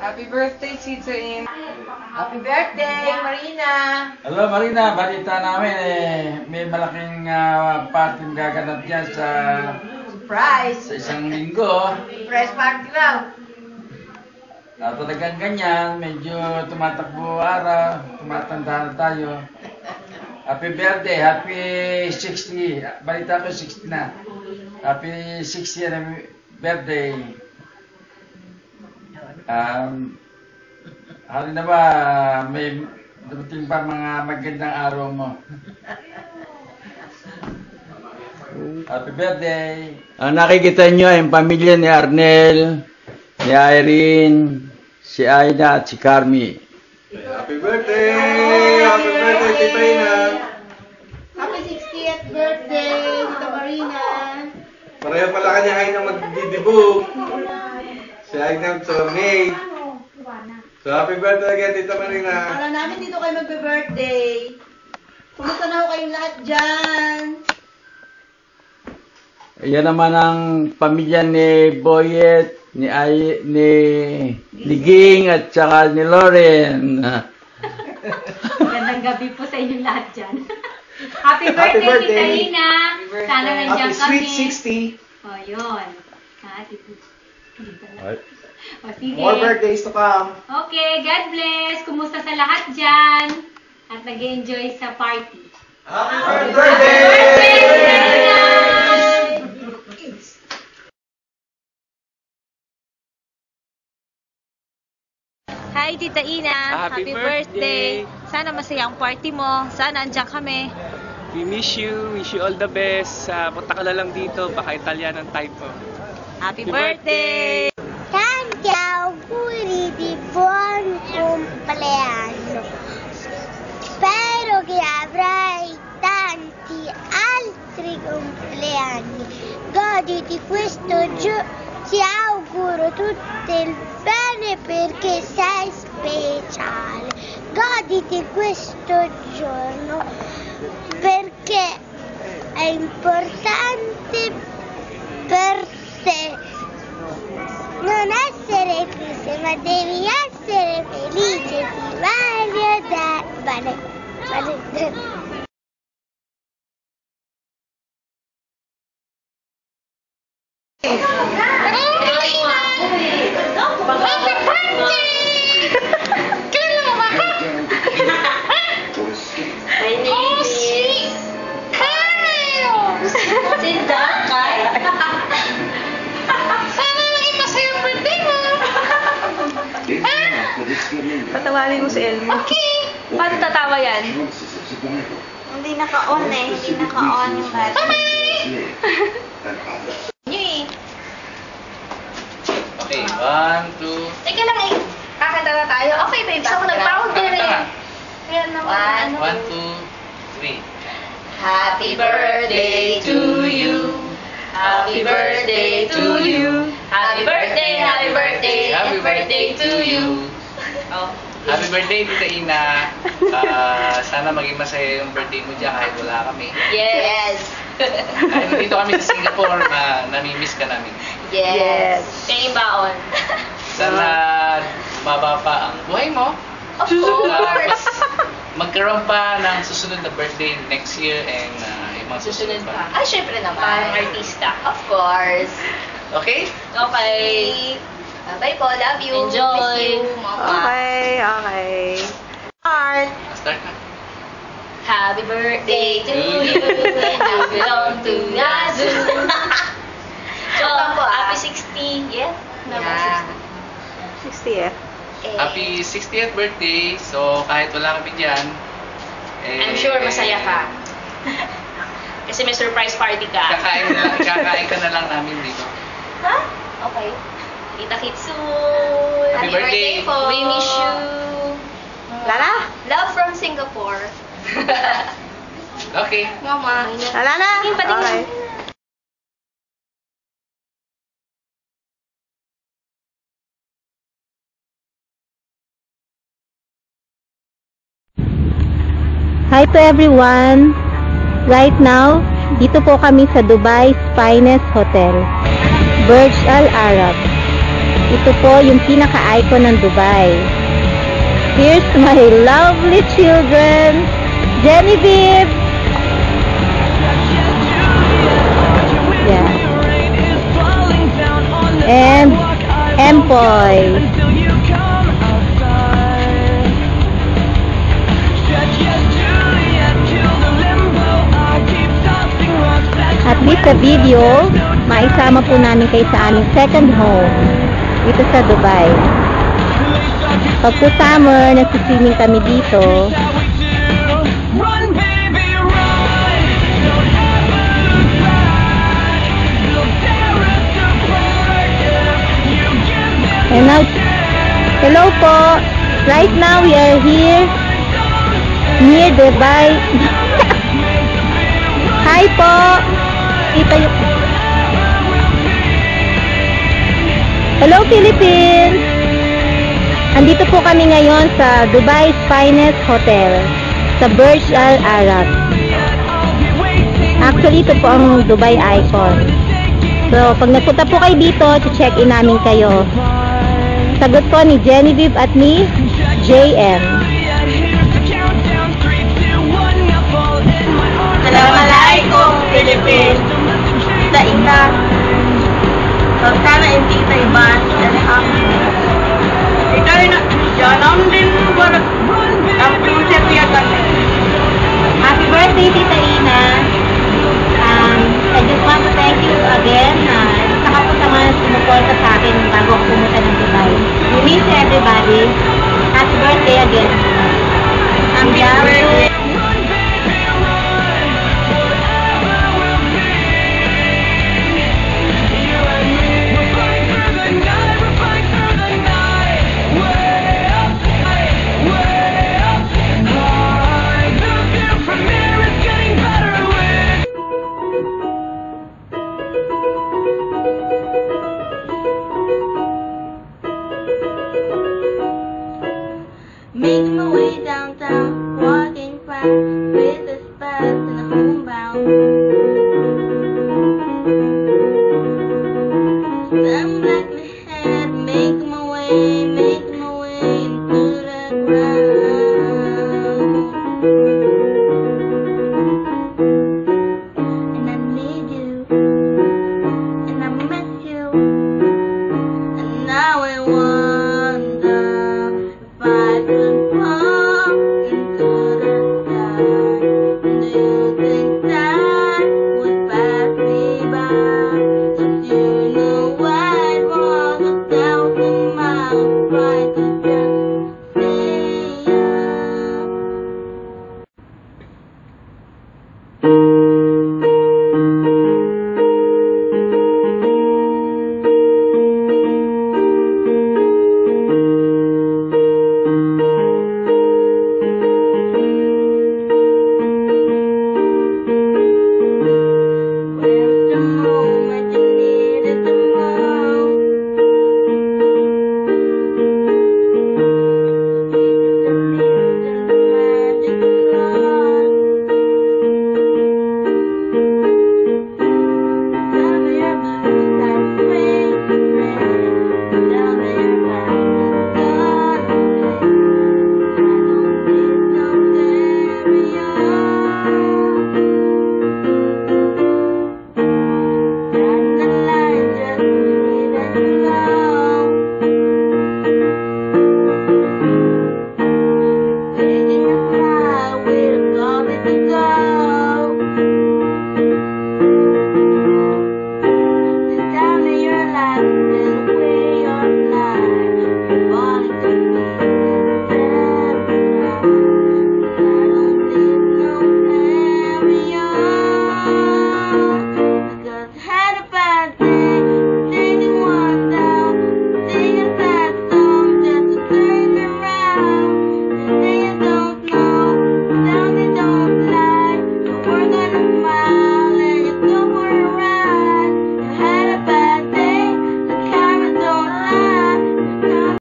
Happy birthday, Tito In. Happy birthday, Marina. Hello, Marina. Balita namin may malaking party gaganap dyan sa Surprise. sa isang linggo. Surprise party raw. Talagang ganyan, medyo tumatakbo araw, tumatanda na tayo. Happy birthday, happy 60. Balita ko 60 na. Happy 60th birthday. Hari na ba, may dumating pa mga magandang araw mo? Happy birthday! Nakikita nyo yung pamilya ni Arnel, ni Irene, si Aida at si Carmi. Happy birthday! Happy birthday, Tita Ina! Happy 60th birthday, Tita Marina! Pareho pala kanya ay na magdidibog. Si Aina sa May. So happy birthday again, Tita Marina! Para namin dito kayo magbe-birthday. Kumusta na ho kayong lahat dyan? Yan naman ang pamilya ni Boyet, ni Ging at saka ni Lauren. Magandang gabi po sa inyong lahat dyan. Happy birthday, Tita Ina! Sana nandiyan kami. Happy sweet 60. O, yun. O, sige. More birthdays to come. Okay, God bless. Kumusta sa lahat dyan? At nag-enjoy sa party. Happy birthday! Hi, Tita Ina. Happy birthday. Sana masaya ang party mo. Sana andyan kami. We miss you. Wish you all the best. Punta ka na lang dito. Baka Italian ang type mo. Happy birthday! Tanti auguri di buon compleanno. Spero che avrai tanti altri compleanni. Goditi questo giorno. Ti auguro tutto il bene perché sei speciale. Goditi questo giorno perché è importante per te. Non essere triste, ma devi essere felice. Ti voglio bene. Patawarin mo si Elmo. Okay. Paano tatawa yan? Hindi naka-on eh. Hindi naka-on yung battery. Okay, 1, 2. Teka lang eh. Kakanta na tayo. Okay, babe. Gusto ko nag-pound ka rin. Kaya naman. 1, 2, 3. Happy birthday to you. Happy birthday to you. Happy birthday, happy birthday, happy birthday to you. Oh. Happy birthday, Tita Ina. Sana maging masaya yung birthday mo dyan kahit wala kami. Yes. Kahit nandito kami sa Singapore, nami-miss ka namin. Yes. Kaya yung baon. Sana bumaba pa ang buhay mo. Of course. Magkaroon pa ng susunod na birthday next year and yung mga susunod pa. Ay, syempre naman. Parang artista. Of course. Okay? Okay. Bye po. Love you. Enjoy. Miss you. Mama. Okay. Start na. Happy birthday to you. And happy long to Yazoo. So, happy 60. Yeah? Yeah. 60th. Happy 60th birthday. So, kahit wala kami dyan, I'm sure masaya ka. Kasi may surprise party ka. kakain ka na lang namin dito. Ha? Okay. Kita-kits soon. Happy birthday po. We miss you. Lala? Love from Singapore. Okay. Mama. Lala na? Patingin. Okay. Hi to everyone! Right now, dito po kami sa Dubai's finest hotel, Burj Al Arab. Ito po yung pinaka-icon ng Dubai. Here's my lovely children, Genevieve. Yeah. And Empoy. At least sa video, maisama po namin kayo sa aming second home dito sa Dubai. Pag po summer, nagsiswimming kami dito. And now, hello po. Right now we are here near Dubai. Hi po. Kita yung... Hello Philippines. Andito po kami ngayon sa Dubai's finest hotel sa Burj Al Arab. Actually, ito po ang Dubai icon. So, pag nagpunta po kayo dito, check-in namin kayo. Sagot po ni Genevieve at ni JM. Assalamualaikum, Philippines. Sa ina. So, sana hindi tayo ban.